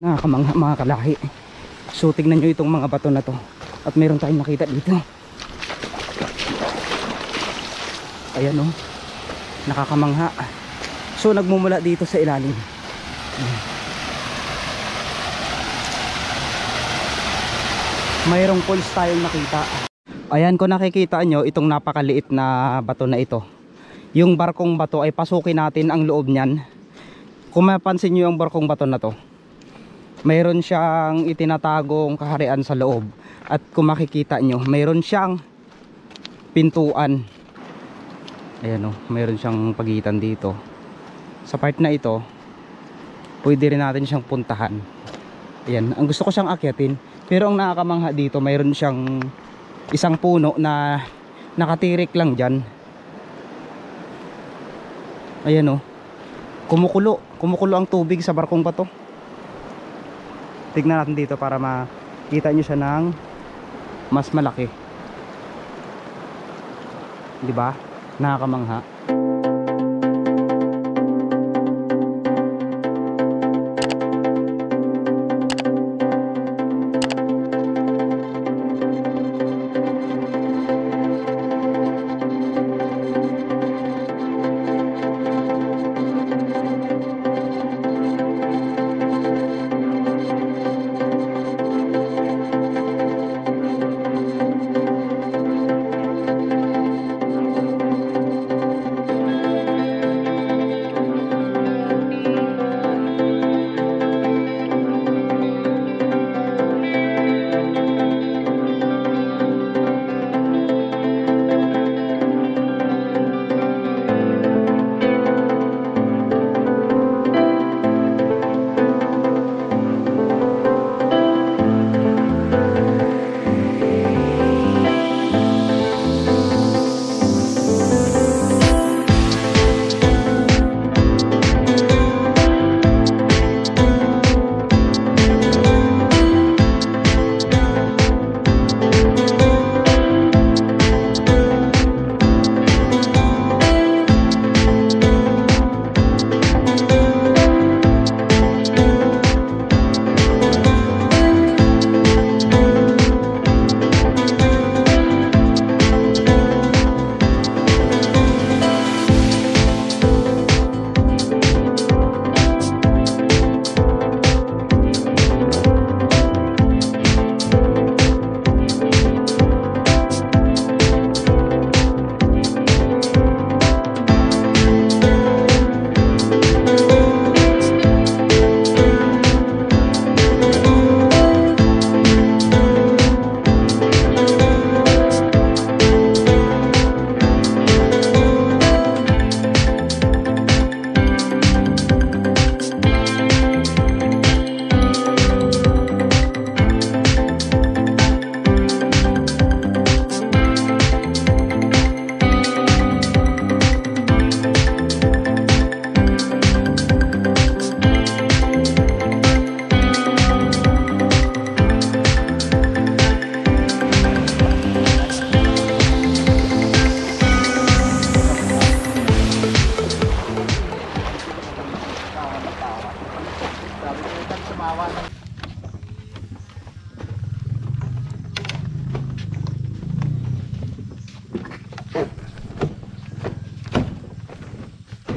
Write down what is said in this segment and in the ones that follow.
Nakakamangha mga kalahi. So tignan nyo itong mga bato na to. At meron tayong nakita dito. Ayan o. Nakakamangha. So nagmumula dito sa ilalim. Mayroong pulse tayong nakita. Ayan, kung nakikita nyo itong napakaliit na bato na ito. Yung barkong bato ay pasukin natin ang loob niyan. Kung mapansin nyo yung barkong bato na to, mayroon siyang itinatagong kaharian sa loob. At kung makikita nyo, mayroon siyang pintuan. Ayan o, mayroon siyang pagitan dito. Sa part na ito, pwede rin natin siyang puntahan. Ayan, ang gusto ko siyang akyatin. Pero ang nakakamangha dito, mayroon siyang isang puno na nakatirik lang dyan. Ayan o, kumukulo ang tubig sa barkong bato. Tignan natin dito para makita nyo siya ng mas malaki. Diba? Nakakamangha.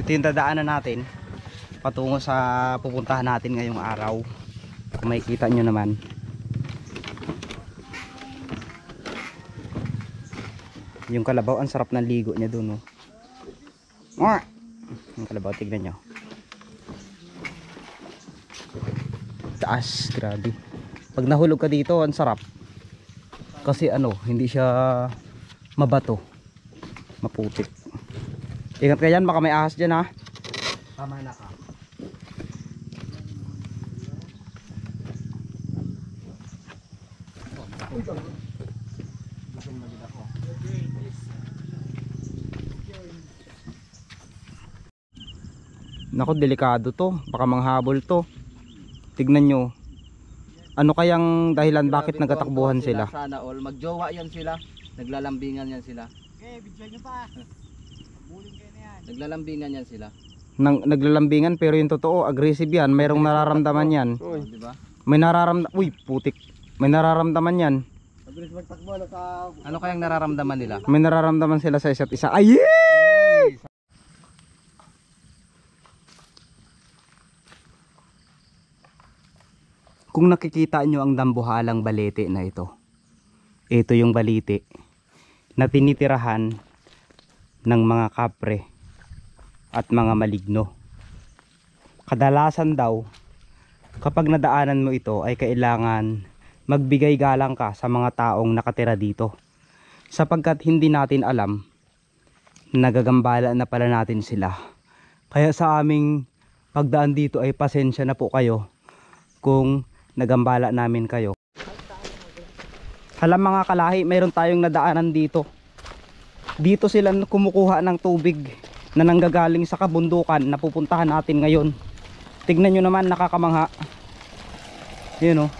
Ito yung dadaanan natin patungo sa pupuntahan natin ngayong araw. Kung makikita nyo naman, yung kalabaw, ang sarap ng ligo niya dun, oh. Yung kalabaw, tignan nyo. Taas, grabe. Pag nahulog ka dito, ang sarap. Kasi ano, hindi siya mabato, maputik. Ingat ka dyan, baka may ahas dyan, ha. Tama na ka. Naku, delikado to, baka manghabol to. Tignan nyo, ano kayang dahilan bakit nagtatakbuhan sila? Sana all magjowa yan sila, naglalambingan yan sila. Okay, bigyan nyo pa. Muling kayo na yan. Naglalambingan yan sila. naglalambingan, pero yung totoo, aggressive yan. Mayroong nararamdaman yan. Diba? May nararamdaman, uy, putik. May nararamdaman yan. Mabilis magtakbo sa... Ano kayang nararamdaman nila? May nararamdaman sila sa isa't isa. Ay! Kung nakikita nyo ang dambuhalang balete na ito yung balete na tinitirahan ng mga kapre at mga maligno. Kadalasan daw, kapag nadaanan mo ito ay kailangan magbigay galang ka sa mga taong nakatira dito, sapagkat hindi natin alam, nagagambala na pala natin sila. Kaya sa aming pagdaan dito ay pasensya na po kayo kung nagambala namin kayo. Alam mga kalahi, mayroon tayong nadaanan dito. Dito sila kumukuha ng tubig na nanggagaling sa kabundukan na pupuntahan natin ngayon. Tignan nyo naman, nakakamangha. Yun oh.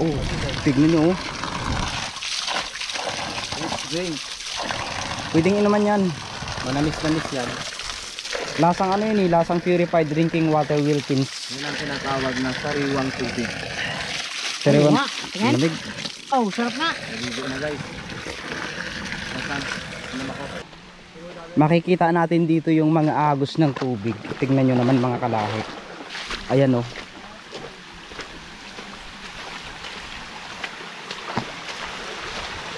Oh, tignan nyo oh. Pwedeng inuman yan. Manamis-namis yan. Lasang ano yun eh, lasang purified drinking water Wilkins. Yun ang tinatawag na sariwang tubig. Sariwang Tingnan. lamig. Oh, sarap na. Naligo na guys. Nasaan? Ano ako? Makikita natin dito yung mga agos ng tubig. Tingnan nyo naman mga kalahi. Ayan oh.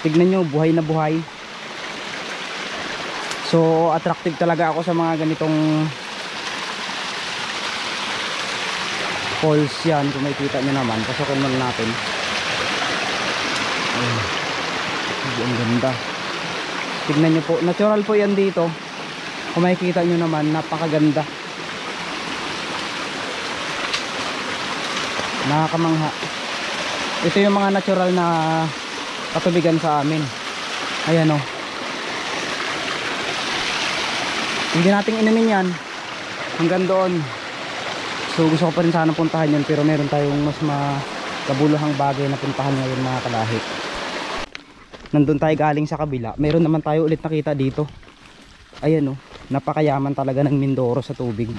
Tignan nyo, buhay na buhay. So attractive talaga ako sa mga ganitong falls yan. Kung makikita nyo naman, pasokin mo natin. Ang ganda. Tignan nyo po, natural po yan dito. Kung makikita nyo naman, napakaganda. Nakakamangha. Ito yung mga natural na katubigan sa amin. Ayan o. Hindi natin inumin yan hanggang doon. So gusto ko pa rin sana puntahan yan, pero meron tayong mas makabuluhang bagay na puntahan ngayon mga kalahi. Nandun tayo galing sa kabila, meron naman tayo ulit nakita dito. Ayan o, napakayaman talaga ng Mindoro sa tubig.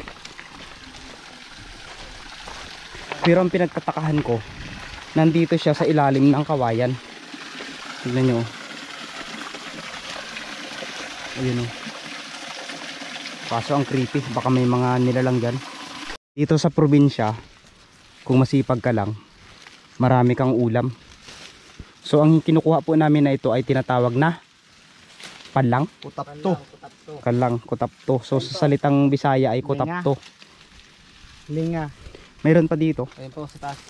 Pero ang pinagtatakahan ko, nandito siya sa ilalim ng kawayan. Tignan nyo. Ayun o. Kaso ang creepy, baka may mga nilalang dyan. Dito sa probinsya, kung masipag ka lang, marami kang ulam. So ang kinukuha po namin na ito ay tinatawag na panlang, Kutapto. kalang, kutapto. So sa salitang Bisaya ay kutapto. Linga. Mayroon pa dito. Ayun po sa taas.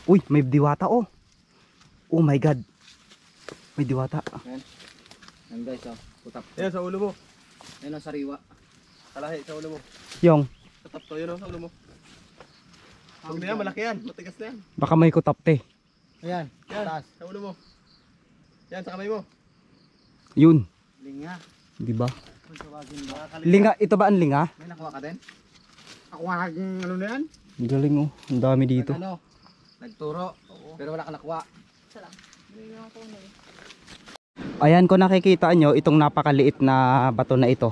Uy, may diwata oh. Oh my god. May diwata. Yan guys oh. Kutapto. Yan sa ulo mo. Yan ang sariwa. Kalahi sa ulo mo. Yung, Tatapto yun sa ulo mo. Huwag na yan, malaki yan. Matigas na yan. baka may kutapte. Ayan. Yan, Taas. sa ulo mo. Yan, sa kamay mo. Yun, Linga. di ba? Kung tawagin ba? Linga, ito ba ang linga? May nakuha ka din? Ako ang ano na yan? Ang galing oh. Ang dami dito. Ano? Nagturo. Pero wala ka nakuha. Ayan, kung nakikita nyo, itong napakaliit na bato na ito.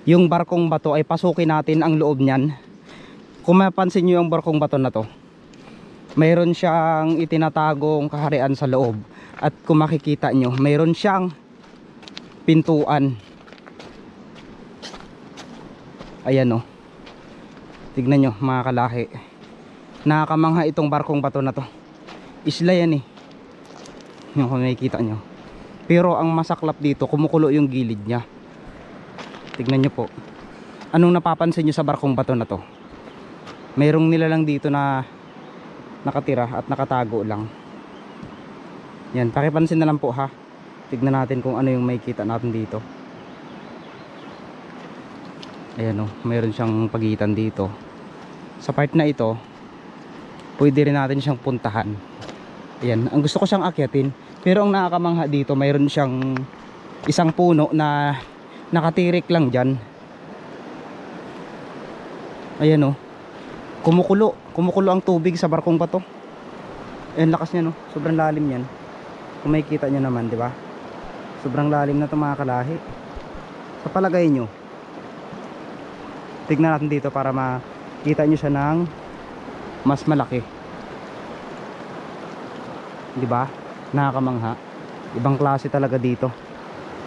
Yung barkong bato ay pasukin natin ang loob niyan. Kung mapansin nyo yung barkong bato na to, mayroon siyang itinatagong kaharian sa loob. At kung makikita nyo, mayroon siyang pintuan. Ayan o. Tignan nyo mga kalahi. Nakakamangha itong barkong bato na to. Isla yan eh. Yung kung makikita nyo. Pero ang masaklap dito, kumukulo yung gilid niya. Tignan nyo po. Anong napapansin nyo sa barkong bato na to? Mayroong nilalang dito na nakatira at nakatago lang. Yan, pakipansin na lang po ha. Tignan natin kung ano yung makikita natin dito. Ayan o, mayroon siyang pagitan dito. Sa part na ito, pwede rin natin siyang puntahan. Ayan, ang gusto ko siyang akyatin. Pero ang nakakamangha dito, mayroon siyang isang puno na nakatirik lang dyan. Ayan o, kumukulo ang tubig sa barkong bato. Ayan, lakas niya no, sobrang lalim yan. Kung makikita nyo naman, di ba? Sobrang lalim na ito mga kalahi. Sa palagay nyo, Tignan natin dito para makita nyo siya ng mas malaki. Di ba? Nakakamangha. Ibang klase talaga dito.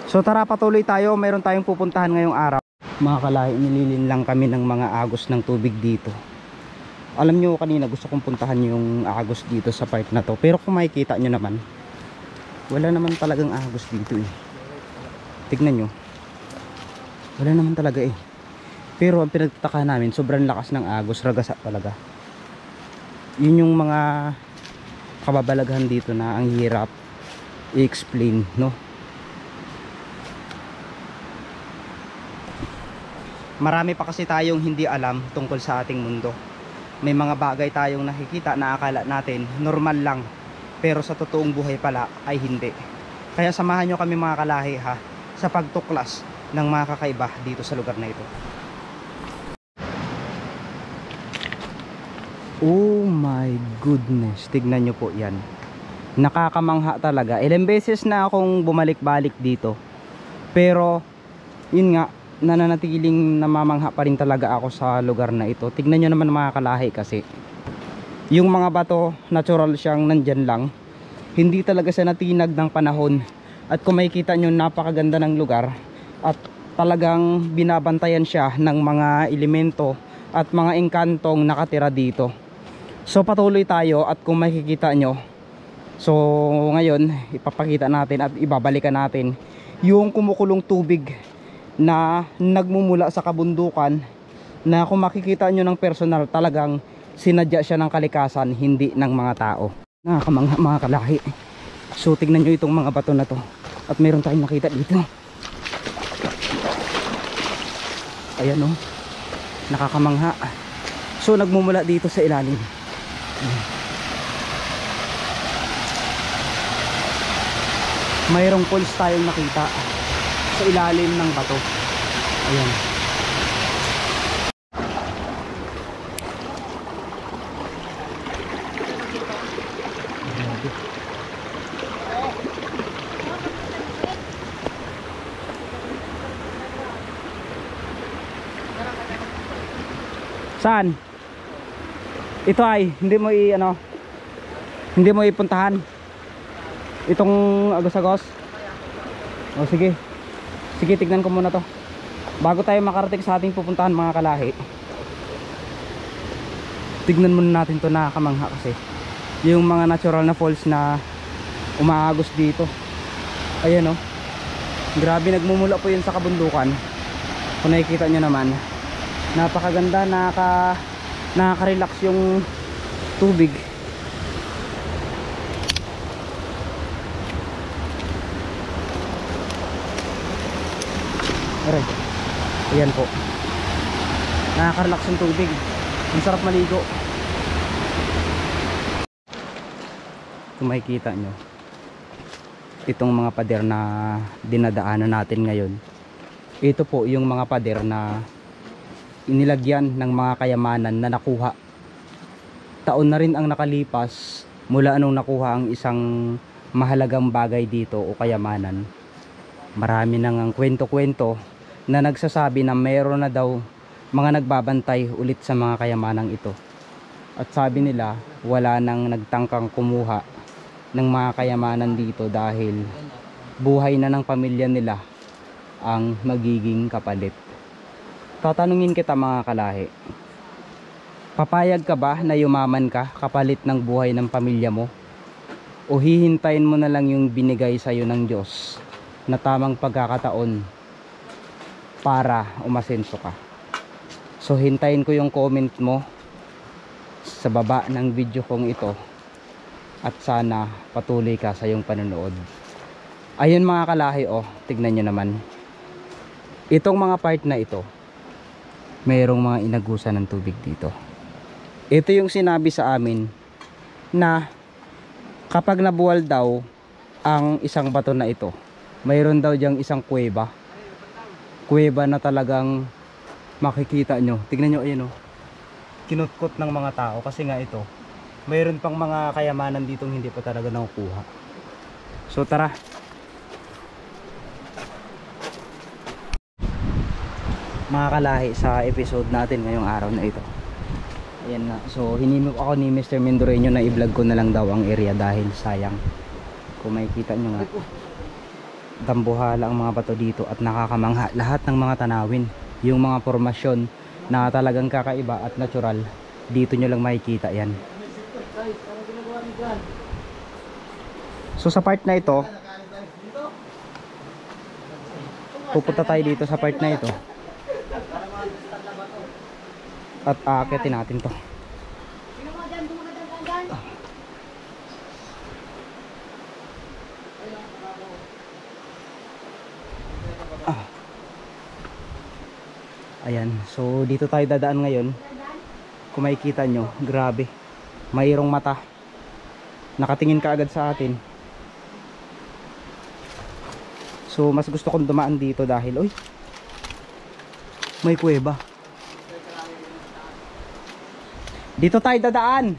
So tara, patuloy tayo. Meron tayong pupuntahan ngayong araw. Mga kalahi, nililin lang kami ng mga agos ng tubig dito. Alam nyo, kanina gusto kong puntahan yung agos dito sa part na to. Pero kung makikita nyo naman, wala naman talagang agos dito eh. Tignan nyo. Wala naman talaga eh. Pero ang pinagtataka namin, sobrang lakas ng agos. Ragasa talaga. Yun yung mga kababalaghan dito na ang hirap i-explain, no? Marami pa kasi tayong hindi alam tungkol sa ating mundo. May mga bagay tayong nakikita na akala natin normal lang, pero sa totoong buhay pala ay hindi. Kaya samahan nyo kami mga kalahi ha, sa pagtuklas ng mga kakaiba dito sa lugar na ito. Oh my goodness, tignan nyo po yan. Nakakamangha talaga. Ilang beses na akong bumalik-balik dito, pero yun nga, nananatiling namamangha pa rin talaga ako sa lugar na ito. Tignan nyo naman mga kalahi kasi yung mga bato, natural siyang nandyan lang. Hindi talaga siya natinag ng panahon. At kung makikita nyo, napakaganda ng lugar. At talagang binabantayan siya ng mga elemento at mga engkantong nakatira dito. So patuloy tayo at kung makikita nyo, so ngayon ipapakita natin at ibabalikan natin yung kumukulong tubig na nagmumula sa kabundukan, na kung makikita nyo ng personal, talagang sinadya siya ng kalikasan, hindi ng mga tao. Nakakamangha mga kalahi. So tignan nyo itong mga bato na to. At meron tayong nakita dito. Ayan o. Nakakamangha. So nagmumula dito sa ilalim. Mayroong pulse tayong nakita sa ilalim ng bato. Ayan. Saan? Ito ay hindi mo hindi mo ipuntahan itong agos-agos. O sige. Sige, tignan ko muna to bago tayo makarating sa ating pupuntahan mga kalahi. Tignan muna natin to, nakakamangha kasi yung mga natural na falls na umaagos dito. Ayan o. Grabe, nagmumula po yun sa kabundukan. Kung nakikita nyo naman, napakaganda, nakaka-relax yung tubig. Aray. Ayan po, nakaka-relax yung tubig. Ang sarap maligo. Kung makikita nyo, itong mga pader na dinadaanan natin ngayon, ito po yung mga pader na inilagyan ng mga kayamanan na nakuha. Taon na rin ang nakalipas mula anong nakuha ang isang mahalagang bagay dito o kayamanan. Marami nang ang kwento-kwento na nagsasabi na mayroon na daw mga nagbabantay ulit sa mga kayamanang ito. At sabi nila, wala nang nagtangkang kumuha ng mga kayamanan dito dahil buhay na ng pamilya nila ang magiging kapalit. Tatanungin kita mga kalahi, papayag ka ba na yumaman ka kapalit ng buhay ng pamilya mo? O hihintayin mo na lang yung binigay sa'yo ng Diyos na tamang pagkakataon para umasenso ka? So hintayin ko yung comment mo sa baba ng video kong ito. At sana patuloy ka sa iyong panonood. Ayun mga kalahi, oh, tignan nyo naman. Itong mga part na ito, mayroong mga inagusan ng tubig dito. Ito yung sinabi sa amin na kapag nabuwal daw ang isang bato na ito, mayroon daw diyang isang kuweba. Kuweba na talagang makikita nyo. Tignan nyo, ayun oh. Kinutkot ng mga tao kasi nga ito, mayroon pang mga kayamanan ditong hindi pa talaga nakukuha. So tara. mga kalahi sa episode natin ngayong araw na ito. Ayan nga, so hinimok ako ni Mr. Mendoreño na i-vlog ko na lang daw ang area dahil sayang. Kung makikita nyo nga, dambuhala ang mga bato dito at nakakamangha lahat ng mga tanawin. Yung mga formasyon na talagang kakaiba at natural, dito nyo lang makikita yan. So sa part na ito, pupunta tayo dito sa part na ito at aakitin natin to. Ayan, so dito tayo dadaan ngayon. Kung makikita nyo, grabe, mayroong mata, nakatingin ka agad sa atin. So mas gusto kong dumaan dito dahil oy, may kuweba. Dito tayo dadaan.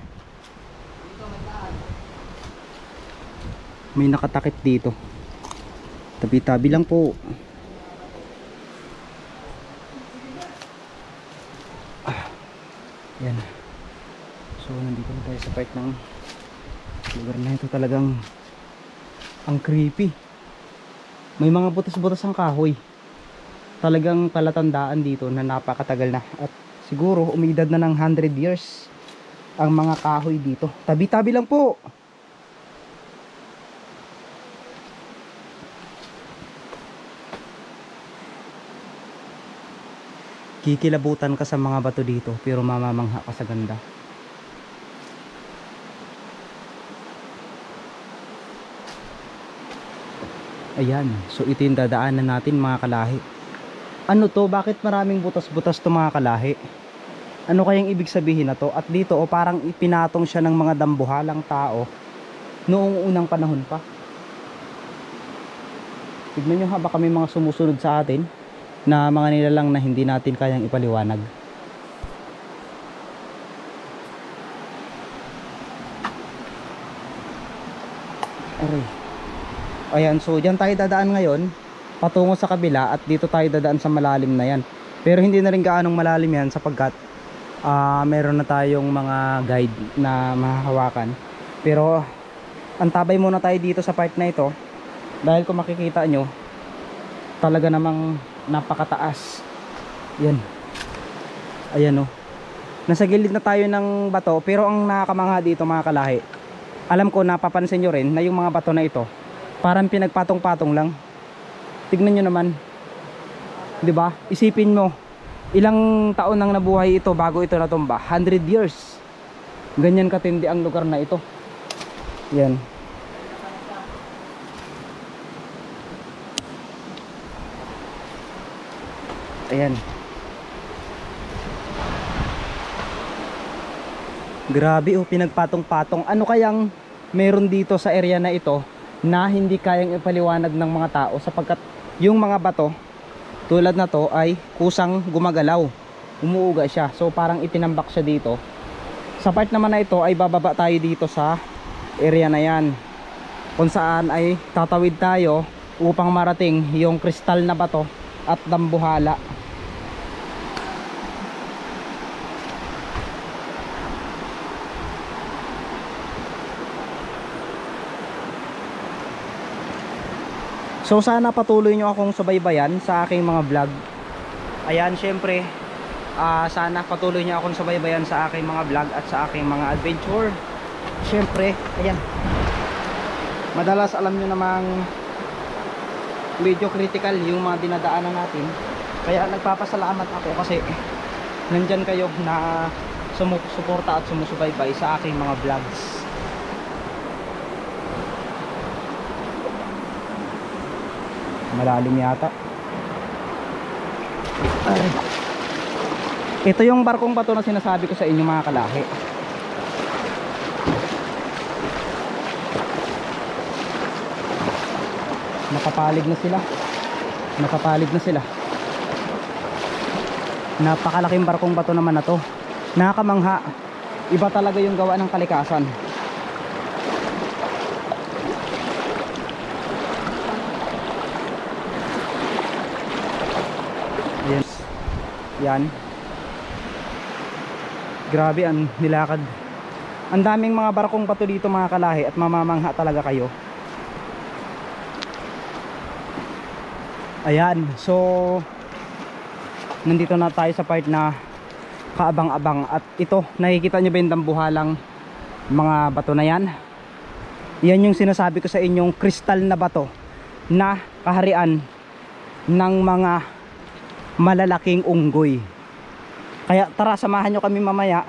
May nakatakip dito. Tabi-tabi lang po. Yan. So nandito na tayo sa part ng lugar na ito. Talagang ang creepy. May mga butas-butas ang kahoy. Talagang palatandaan dito na napakatagal na. At siguro umidad na ng 100 years ang mga kahoy dito. Tabi-tabi lang po. Kikilabutan ka sa mga bato dito pero mamamangha ka sa ganda. Ayan, so ito yung dadaanan natin mga kalahi. Ano to? Bakit maraming butas-butas to mga kalahi? Ano kayang ibig sabihin na to? At dito parang ipinatong siya ng mga dambuhalang tao noong unang panahon pa. Tignan nyo ha, baka may mga sumusunod sa atin na mga nilalang na hindi natin kayang ipaliwanag. Aray. Ayan, so dyan tayo dadaan ngayon patungo sa kabila at dito tayo dadaan sa malalim na yan. Pero hindi na rin gaanong malalim yan sapagkat meron na tayong mga guide na mahahawakan. Pero antabay muna tayo dito sa part na ito dahil kung makikita nyo talaga namang napakataas. Yan. Ayan o. Nasa gilid na tayo ng bato pero ang nakakamangha dito mga kalahi, alam ko napapansin nyo rin na yung mga bato na ito parang pinagpatong-patong lang. Tignan nyo naman, 'di ba? Isipin mo, ilang taon nang nabuhay ito bago ito natumba? 100 years. Ganyan katindi ang lugar na ito. Yan. Ayan. Grabe oh, pinagpatong-patong. Ano kayang meron dito sa area na ito na hindi kayang ipaliwanag ng mga tao sapagkat yung mga bato tulad na to ay kusang gumagalaw, umuuga siya, so parang itinambak siya dito. Sa part naman na ito ay bababa tayo dito sa area na yan kung saan ay tatawid tayo upang marating yung kristal na bato at dambuhala. So sana patuloy nyo akong subaybayan sa aking mga vlog. Ayan, syempre sana patuloy nyo akong subaybayan sa aking mga vlog at sa aking mga adventure. Syempre, ayan, madalas alam nyo namang medyo critical yung mga dinadaanan natin. Kaya nagpapasalamat ako kasi nandyan kayo na sumusuporta at sumusubaybay sa aking mga vlogs. Malalim yata. Ay. Ito yung barkong bato na sinasabi ko sa inyo mga kalahi. Nakapalig na sila. Nakapalig na sila. Napakalaking barkong bato naman na to. Nakakamangha. Iba talaga yung gawa ng kalikasan. Yan. Grabe ang nilakad. Ang daming mga barkong bato dito mga kalahi at mamamangha talaga kayo. Ayan, so nandito na tayo sa part na kaabang-abang. At ito, nakikita nyo ba yung dambuhalang mga bato na yan? Yan yung sinasabi ko sa inyong kristal na bato na kaharian ng mga malalaking unggoy. Kaya tara, samahan nyo kami mamaya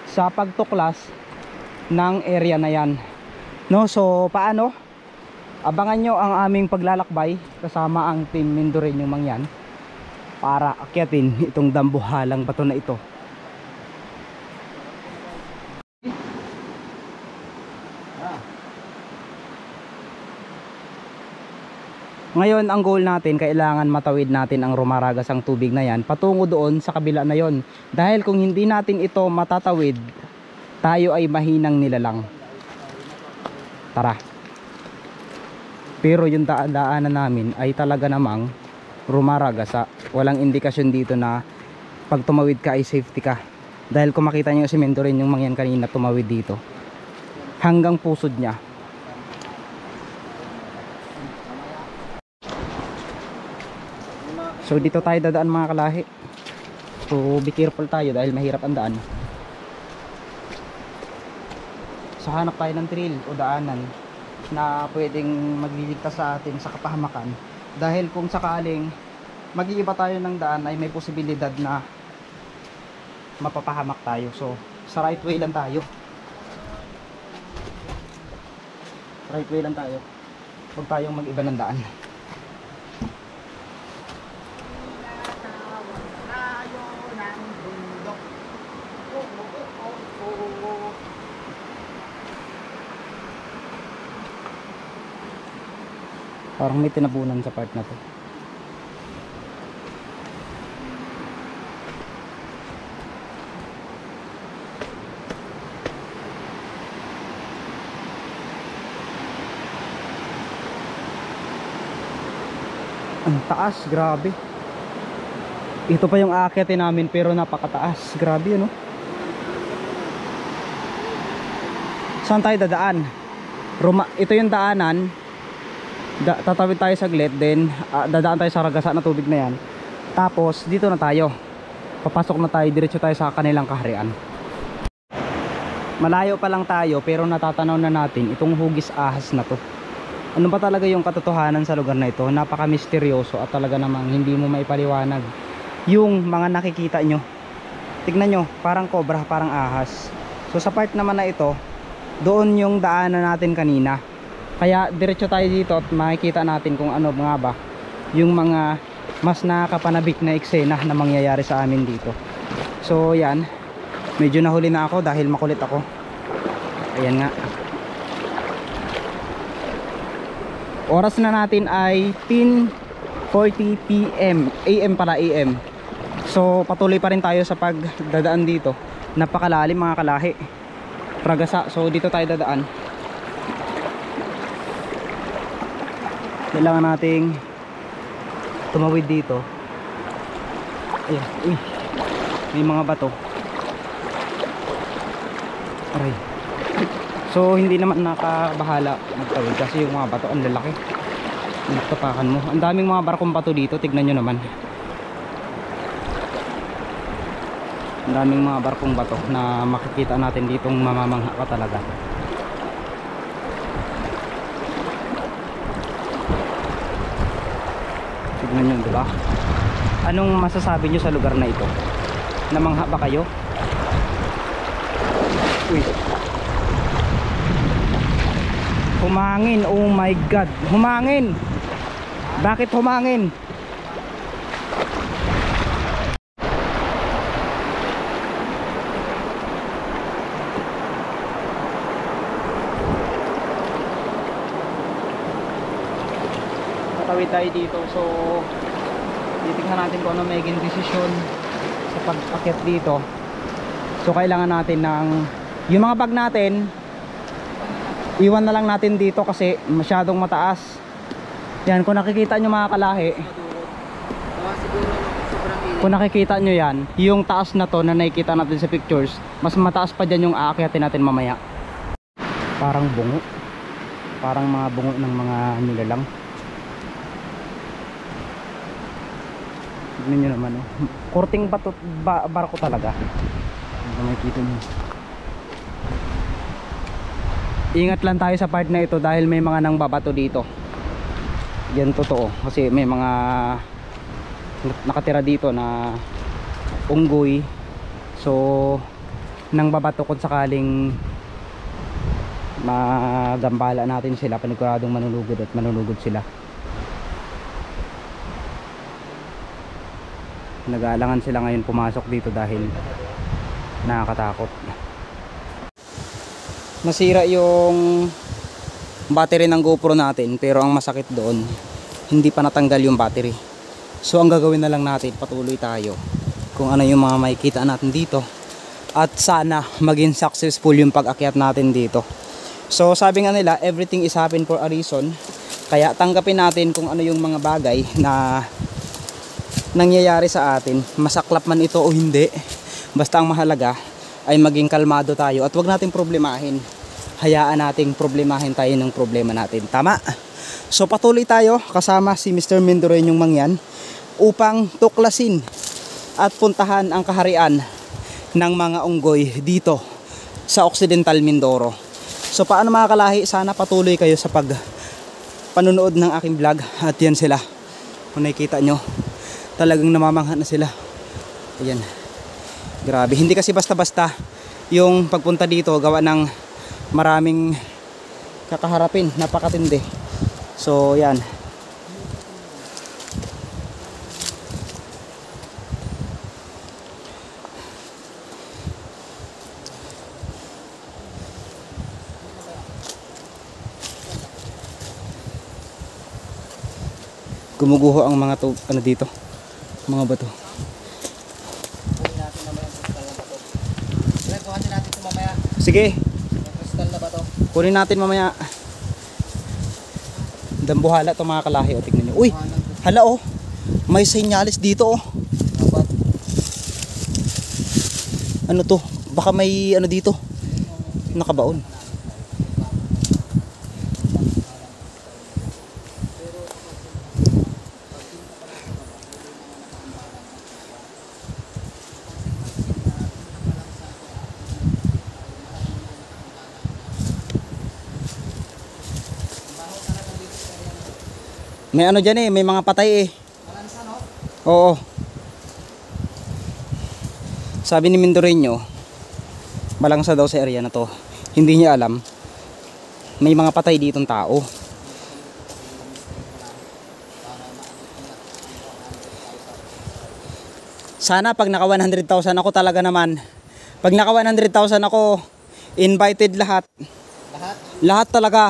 sa pagtuklas ng area na yan, no? So paano? Abangan nyo ang aming paglalakbay kasama ang team Mindoreño Mangyan para akyatin itong dambuhalang bato na ito. Ngayon ang goal natin, kailangan matawid natin ang rumaragas ang tubig na yan patungo doon sa kabila na yon. Dahil kung hindi natin ito matatawid, tayo ay mahinang nilalang. Tara. Pero yung daanan namin ay talaga namang rumaragasa. Walang indikasyon dito na pag tumawid ka ay safety ka. Dahil kung makita nyo si Mindoreño Mangyan kanina tumawid dito hanggang pusod niya. So dito tayo dadaan mga kalahi. So be careful tayo dahil mahirap ang daan. So hanap tayo ng trail o daanan na pwedeng magliligtas sa atin sa kapahamakan. Dahil kung sakaling mag-iiba tayo ng daan ay may posibilidad na mapapahamak tayo. So sa right way lang tayo. Right way lang tayo. Huwag tayong mag-iba ng daan. Parang may tinabunan sa part na to. Ang taas, grabe. Ito pa yung aakyatin namin pero napakataas. Grabe, ano? Saan tayo dadaan? Ito yung daanan. Tatawid tayo saglit, then dadaan tayo sa ragasa na tubig na yan. Tapos dito na tayo, papasok na tayo, diretso tayo sa kanilang kaharian. Malayo pa lang tayo pero natatanaw na natin itong hugis ahas na to. Ano ba talaga yung katotohanan sa lugar na ito? Napaka misteryoso at talaga namang hindi mo maipaliwanag yung mga nakikita nyo. Tignan nyo, parang cobra, parang ahas. So sa part naman na ito, doon yung daanan natin kanina. Kaya diretso tayo dito at makikita natin kung ano nga ba yung mga mas nakakapanabik na eksena na mangyayari sa amin dito. So yan, medyo nahuli na ako dahil makulit ako. Ayan nga. Oras na natin ay 10:40 PM. AM pala, AM. So patuloy pa rin tayo sa pagdadaan dito. Napakalalim mga kalahi. Ragasa. So dito tayo dadaan. Kailangan nating tumawid dito. Ayan, uy, may mga bato. Aray. So hindi naman nakabahala magtawid kasi yung mga bato ang lalaki. Nagtapakan mo. Ang daming mga barkong bato dito, tignan nyo naman. Ang daming mga barkong bato na makikita natin ditong mamamangha ka talaga. Tignan nyo, diba? Anong masasabi nyo sa lugar na ito? Namangha ba kayo? Uy. Humangin, oh my god. Humangin. Bakit humangin? Tatawid tayo dito. So titignan natin kung ano magiging desisyon sa pag-akyat dito. So kailangan natin ng yung mga bag natin, iwan na lang natin dito kasi masyadong mataas. Yan, kung nakikita nyo mga kalahi, Siguro sobrang Kung nakikita nyo yan, yung taas na to na nakikita natin sa pictures, mas mataas pa dyan yung aakyatin natin mamaya. Parang bungo. Parang mga bungo ng mga nilalang. Tignan nyo naman, oh. Kurting bato, barko talaga. Ano makikita nyo. Ingat lang tayo sa part na ito dahil may mga nang babato dito. Yan totoo. Kasi may mga nakatira dito na unggoy. So nang babato kung sakaling magambala natin sila, paniguradong manunugod at manunugod sila. Nag-aalangan sila ngayon pumasok dito dahil nakakatakot. Nasira yung battery ng GoPro natin, pero ang masakit doon, hindi pa natanggal yung battery. So ang gagawin na lang natin, patuloy tayo kung ano yung mga makikita natin dito, at sana maging successful yung pag-akyat natin dito. So sabi nga nila, everything is happen for a reason. Kaya tanggapin natin kung ano yung mga bagay na nangyayari sa atin, masaklap man ito o hindi. Basta ang mahalaga ay maging kalmado tayo at wag natin problemahin. Hayaan nating problemahin tayo ng problema natin. Tama? So patuloy tayo kasama si Mr. Mendoreñong Mangyan upang tuklasin at puntahan ang kaharian ng mga unggoy dito sa Occidental Mindoro. So paano mga kalahi, sana patuloy kayo sa panunood ng aking vlog. At yan sila, kung nakikita nyo, talagang namamangha na sila. Ayan, grabe, hindi kasi basta-basta yung pagpunta dito, gawa ng maraming kakaharapin, napakatindi. So yan, gumuguho ang mga ano dito, mga bato. Kunin natin naman yung kristal na bato. Kunin natin ito mamaya. Sige, Yung kristal na bato. kunin natin mamaya. Dambuhala to mga kalahi, o tignan nyo. Uy, hala oh, may senyalis dito oh. Dapat. Ano to? Baka may ano dito, nakabaon. May ano dyan eh, may mga patay eh. Oo. Sabi ni Mendoreño, malangsa daw sa area na to. Hindi niya alam, may mga patay ditong tao. Sana pag naka 100,000 ako talaga naman. Pag naka 100,000 ako, invited lahat. Lahat. Lahat talaga.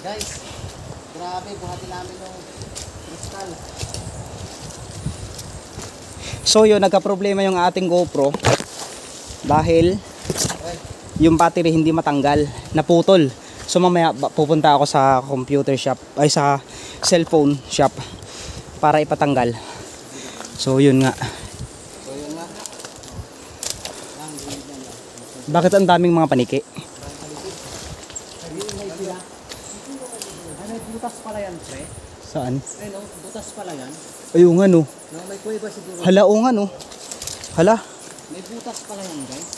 Guys, grabe, buhatin namin yung kristal. So yun, nagka-problema yung ating GoPro dahil yung battery hindi matanggal, naputol. So mamaya pupunta ako sa computer shop, ay sa cellphone shop para ipatanggal. So yun nga. Bakit ang daming mga paniki? Ay, may butas pala yan, pre. Saan? Ay, no, butas pala yan. Ayun nga no. No, may kuweba siguro. Hala, o nga no. Hala. May butas pala yan, guys.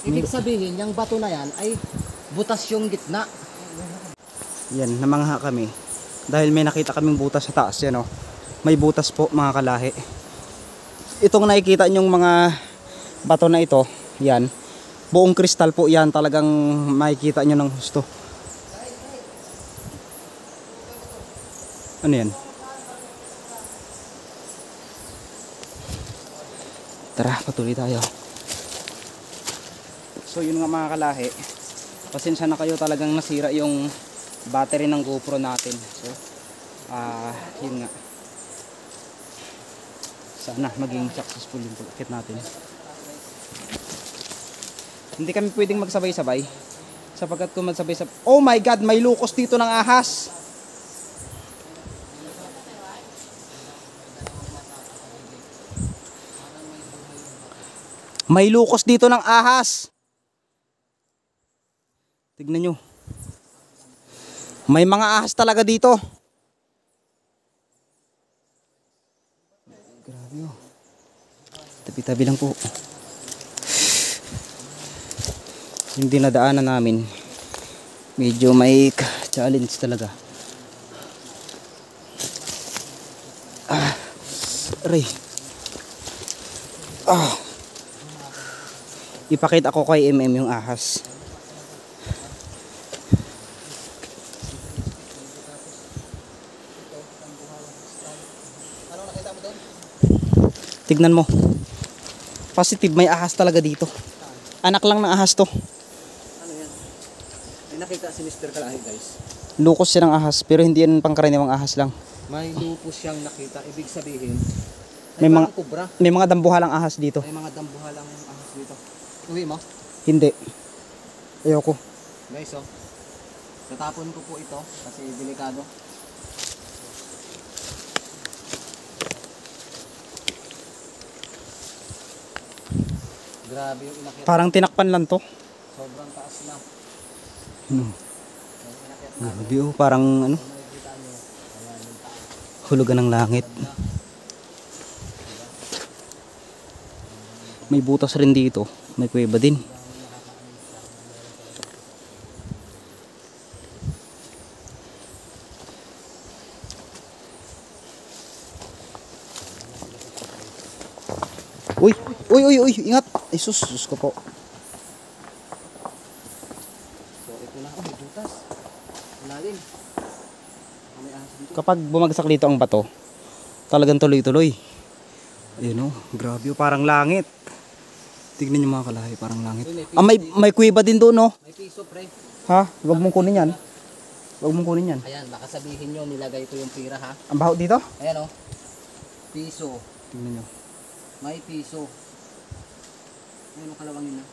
Ibig sabihin, yung bato na yan ay butas yung gitna. Yan, namangha kami. Dahil may nakita kaming butas sa taas yan oh. May butas po mga kalahi. Itong nakikita nyong mga bato na ito, yan. Buong kristal po yan, talagang makikita nyo ng gusto. Ano yan? Tara, patuloy tayo. So yun nga mga kalahi, pasensya na kayo, talagang nasira yung battery ng GoPro natin. So yun nga, sana maging successful yung pag-akit natin. Hindi kami pwedeng magsabay-sabay sapagkat kung magsabay-sabay, oh my god, may lukos dito ng ahas. May lukos dito ng ahas. Tignan nyo. May mga ahas talaga dito. Grabe oh. Tabi-tabi lang po. Yung dinadaanan namin, medyo may challenge talaga. Aray. Ipakita ko kay MM yung ahas. Tignan mo. Positive, may ahas talaga dito. Anak lang ng ahas to. Ano yan? May nakita si Mr. Kalahi guys. Lukos siya ng ahas, pero hindi yan pangkaraniwang ahas lang. May lupus siyang nakita. Ibig sabihin, May mga- kubra. May mga dambuhalang ahas dito. May mga dambuhalang ahas dito. Uwi mo? Hindi. Ayoko. Guys, oh. Tatapon ko po ito kasi delikado. Grabe yung inakyat. Parang tinakpan lang to. Sobrang taas na. Hmm. Yung inakyat na. Grabe oh, parang ano, Makikita nyo. Ayan, yung taas. hulugan ng langit. May butas rin dito. May kuweba din. Uy, uy, uy, uy, ingat. Ay sus, sus ko po. So ito na. Oh, may butas. Malalim. May ahas dito. Kapag bumagsak dito ang bato, talagang tuloy-tuloy. Ayun oh, grabe oh, parang langit. Tignan niyo mga kalahi, parang langit. Ah, may kuweba din doon oh. May piso, pre. Ha? Huwag mong kunin yan. Huwag mong kunin yan. Ayan, baka sabihin nyo nilagay ko yung pira ha. Ang baho dito? Ayan oh. Piso. Tignan niyo. May piso. Ayun ang kalawangin na.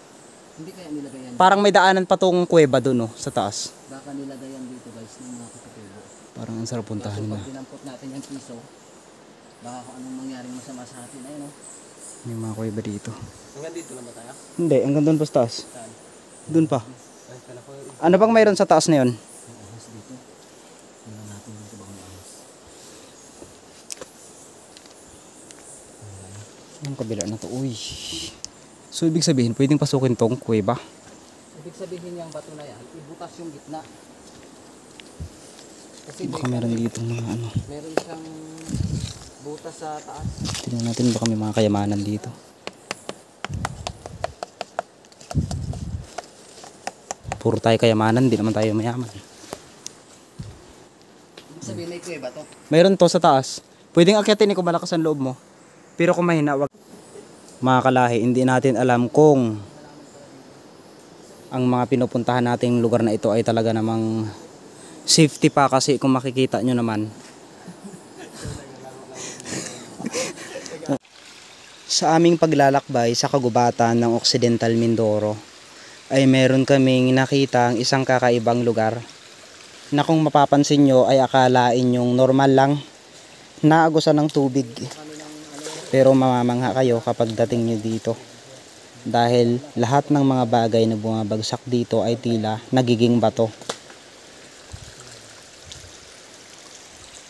Hindi kaya nilagay yan. Parang may daanan pa tong kuweba doon oh, sa taas. Baka nilagay yan dito guys ng mga katutubo. Parang ang sarap puntahan Kaso na. pag dinampot natin yung piso, baka kung anong mangyaring masama sa atin. Ayun oh. May mga kuweba dito. Hanggang dito lang ba tayo? Hindi, hanggang doon pa sa taas. Saan? Doon pa. Ay, kala ko yung Ano bang mayroon sa taas na yun? ahas dito. Tingnan natin dito baka may ahas. Yung kabila na to. Uy. So ibig sabihin, pwedeng pasukin tong kuweba. Ibig sabihin yung bato na yan, ibutas yung gitna. Kasi Baka meron dito mga ano. meron siyang butas sa taas. Tingnan natin baka may mga kayamanan dito. Puro tayo kayamanan, di naman tayo mayaman. Ibig sabihin may kuweba to. Mayroon to sa taas. Pwedeng akyatin kung malakas ang loob mo. Pero kung mahina, wag. Mga kalahi, hindi natin alam kung ang mga pinupuntahan nating lugar na ito ay talaga namang safety pa, kasi kung makikita nyo naman. Sa aming paglalakbay sa kagubatan ng Occidental Mindoro ay meron kaming nakita ang isang kakaibang lugar na kung mapapansin nyo ay akalain yung normal lang na agusan ng tubig, pero mamamangha kayo kapag dating nyo dito dahil lahat ng mga bagay na bumabagsak dito ay tila nagiging bato.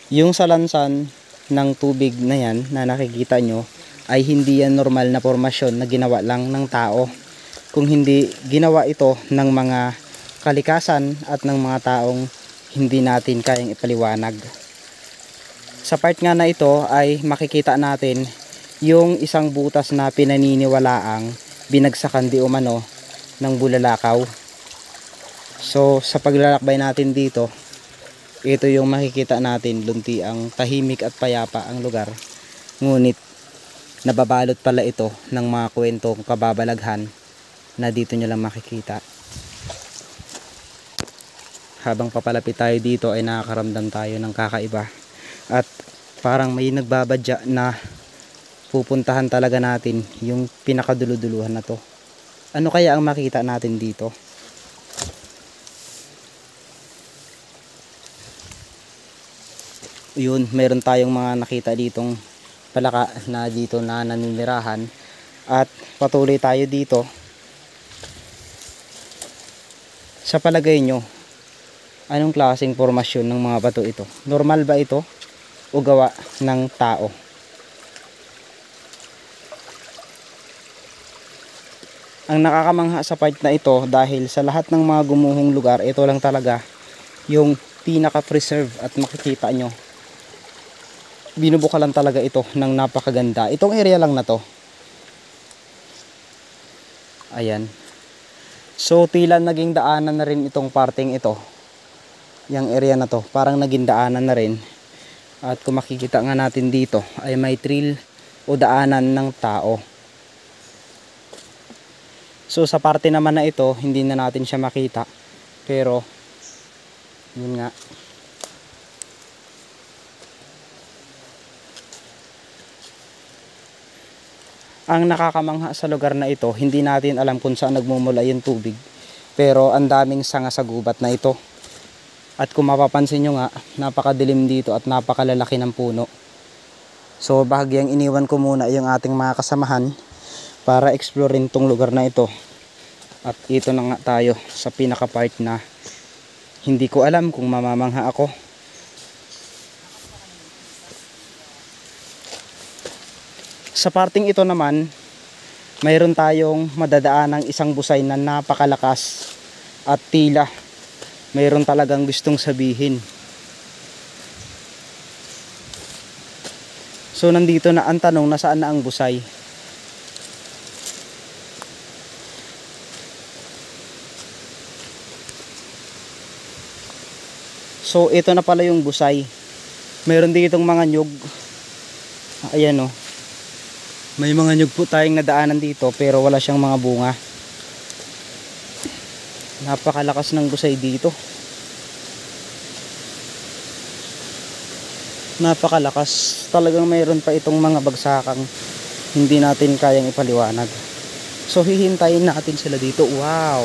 Yung salansan ng tubig na yan na nakikita nyo ay hindi yan normal na formasyon na ginawa lang ng tao, kung hindi ginawa ito ng mga kalikasan at ng mga taong hindi natin kayang ipaliwanag. Sa part nga na ito ay makikita natin yung isang butas na pinaniniwalaang binagsakan di umano ng bulalakaw. So sa paglalakbay natin dito, ito yung makikita natin, lunti ang tahimik at payapa ang lugar. Ngunit nababalot pala ito ng mga kwentong kababalaghan na dito nyo lang makikita. Habang papalapit tayo dito ay nakakaramdam tayo ng kakaiba at parang may nagbabadya na pupuntahan talaga natin yung pinakaduluduluhan na to. Ano kaya ang makita natin dito? Yun, meron tayong mga nakita ditong palaka na dito na naninirahan At patuloy tayo dito. Sa palagay nyo, anong klaseng formasyon ng mga bato ito? Normal ba ito o gawa ng tao? Ang nakakamangha sa part na ito, dahil sa lahat ng mga gumuhong lugar, ito lang talaga yung pinaka-preserve. At makikita nyo, binubuka lang talaga ito ng napakaganda. Itong area lang na to, ayan. So tila naging daanan na rin itong parting ito, yung area na to, parang naging daanan na rin. At kung makikita nga natin dito ay may trail o daanan ng tao. So sa parte naman na ito, hindi na natin siya makita. Pero yun nga, ang nakakamangha sa lugar na ito, hindi natin alam kung saan nagmumula yung tubig. Pero ang daming sanga sa gubat na ito. At kung mapapansin nyo nga, napakadilim dito at napakalalaki ng puno. So bahagyang iniwan ko muna yung ating mga kasamahan para explorein tong lugar na ito. At ito na nga tayo sa pinaka part na hindi ko alam kung mamamangha ako. Sa parting ito naman, mayroon tayong madadaan ng isang busay na napakalakas at tila mayroon talagang gustong sabihin. So nandito na ang tanong, nasaan na ang busay? So ito na pala yung busay. Mayroon ditong mga nyug. Ayan o. May mga nyug po tayong nadaanan dito pero wala siyang mga bunga. Napakalakas ng busay dito. Napakalakas. Talagang mayroon pa itong mga bagsakang hindi natin kayang ipaliwanag. So hihintayin natin sila dito. Wow!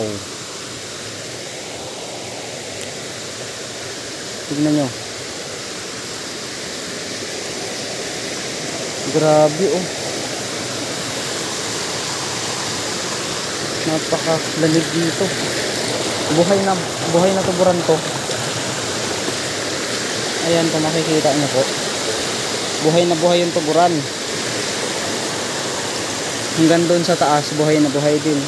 Tignan nyo. Grabe oh. Napakalamig dito. Buhay na tuburan to. Ayan, kung makikita nyo po, buhay na buhay yung tuburan. Hanggang doon sa taas, buhay na buhay din.